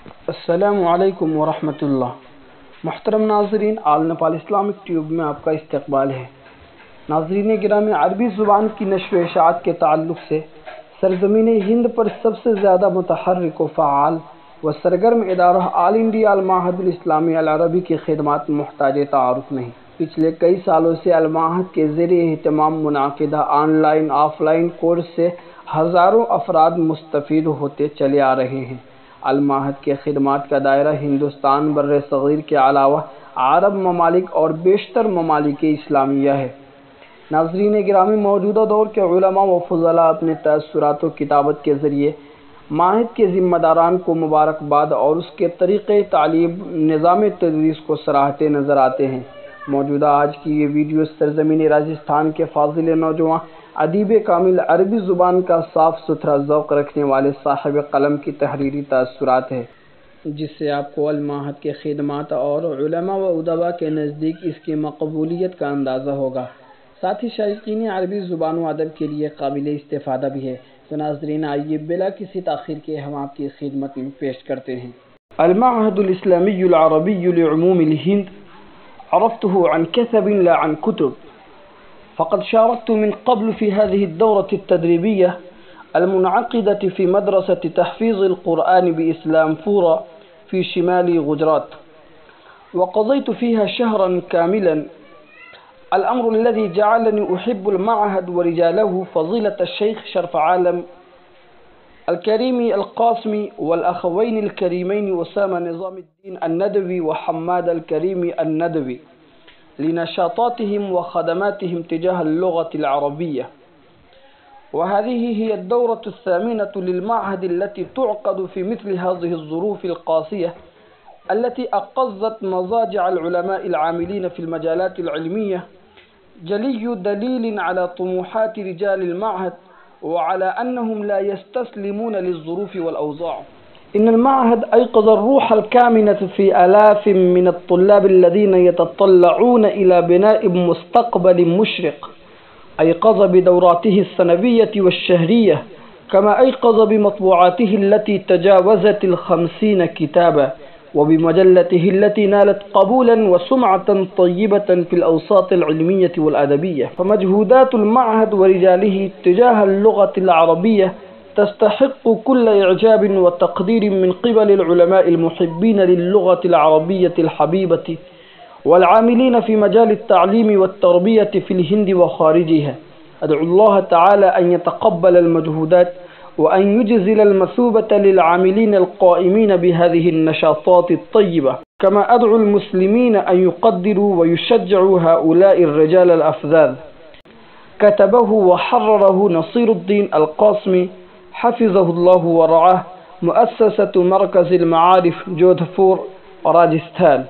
अस्सलामु अलैकुम वरहमतुल्लाह। मुहतरम नाज़रीन, आल नेपाल इस्लामिक ट्यूब में आपका इस्तकबाल है। नाज़रीन गिरामी, अरबी ज़ुबान की नश्र व इशाअत के ताल्लुक़ से सरज़मीन हिंद पर सबसे ज़्यादा मुतहर्रिक व फ़आल व सरगर्म इदारा आल इंडिया अल माहदुल इस्लामी अल अरबी की खिदमात मुहताज तारुफ़ नहीं। पिछले कई सालों से अल माहद के ज़रिए एहतमाम मुनाकिदा ऑनलाइन ऑफ़लाइन कोर्स से हज़ारों अफराद मुस्तफ़ीद होते चले आ रहे हैं। अल माहद के खिदमात का दायरा हिंदुस्तान बर्र सग़ीर के अलावा अरब ममालिक और बेशतर ममालिक इस्लामिया है। नाज़रीन गिरामी, मौजूदा दौर के उलमा व फ़ुज़ला अपने तअस्सुरात व किताबत के ज़रिए माहद के ज़िम्मेदारान को मुबारकबाद और उसके तरीक़े तालीम निज़ाम तदरीस को सराहते नज़र आते हैं। मौजूदा आज की ये वीडियो सरज़मीन राजस्थान के फाजिल नौजवान अदीब कामिल अरबी ज़ुबान का साफ़ सुथरा ज़ौक़ रखने वाले साहिब कलम की तहरीरी तअस्सुरात है, जिससे आपको अल माहद के खिदमात और उलमा व उदबा के नज़दीक इसकी मकबूलियत का अंदाज़ा होगा। साथ ही शायकीन अरबी ज़ुबान व अदब के लिए काबिल इस्तिफ़ादा भी है। तो नाज़रीन, आइए बिला किसी ताख़ीर के हम आपकी खिदमत में पेश करते हैं अल माहदुल इस्लामियुल अरबिय्यु लिउमूमिल हिंद, अरफ़्तुहु अन कसबिन ला अन कुतुब। फ़क़द शारकत मिन क़ब्ल फ़ी हाज़िहि अद-दौरति अत-तदरीबिय्या अल-मुनअक़िदति फ़ी मदरसति तहफ़ीज़िल क़ुरआन बि-इस्लामपुरा फ़ी शिमाली गुजरात, व क़ज़यतु फ़ीहा शहरन कामिलन। अल-अम्रु अल्लज़ी जअलनी उहिब्बुल मअहद व रिजालहु फ़ज़ीलत अश-शैख़ शरफ़ आलम अल-करीमी अल-क़ासिमी वल-अख़वैनि अल-करीमैनि उसामा निज़ामुद्दीन अन-नदवी व हम्माद अल-करीमी अन-नदवी लिनशातातिहिम व ख़दमातिहिम तिजाह अल-लुग़ति अल-अरबिय्या। वहाज़िहि हिय अद-दौरतु अथ-थामिनतु लिल-मअहद अल्लती तुअक़दु फ़ी मिस्लि हाज़िहि अज़-ज़ुरूफ़ि अल-क़ासिय्या अल्लती अक़ज़्ज़त मज़ाजिअ अल-उलमाइ अल-आमिलीन फ़ी अल-मजालाति अल-इल्मिय्या। जलिय्यु दलीलिन अला तुमूहाति रिजाल अल-मअहद व अला अन्नहुम ला यस्तस्लिमून लिज़-ज़ुरूफ़ि वल-अवज़ाअ। إن المعهد أيقظ الروح الكامنة في آلاف من الطلاب الذين يتطلعون إلى بناء مستقبل مشرق. أيقظ بدوراته السنوية والشهرية، كما أيقظ بمطبوعاته التي تجاوزت 50 كتابا، وبمجلته التي نالت قبولا وسمعة طيبة في الأوساط العلمية والأدبية. فمجهودات المعهد ورجاله تجاه اللغة العربية تستحق كل إعجاب وتقدير من قبل العلماء المحبين للغة العربية الحبيبة والعاملين في مجال التعليم والتربية في الهند وخارجها. أدعو الله تعالى أن يتقبل المجهودات وأن يجزل المثوبة للعاملين القائمين بهذه النشاطات الطيبة، كما أدعو المسلمين أن يقدروا ويشجعوا هؤلاء الرجال الأفذاذ. كتبه وحرره نصير الدين القاسمي حفظه الله ورعاه، مؤسسة مركز المعارف جودهپور، راجستان.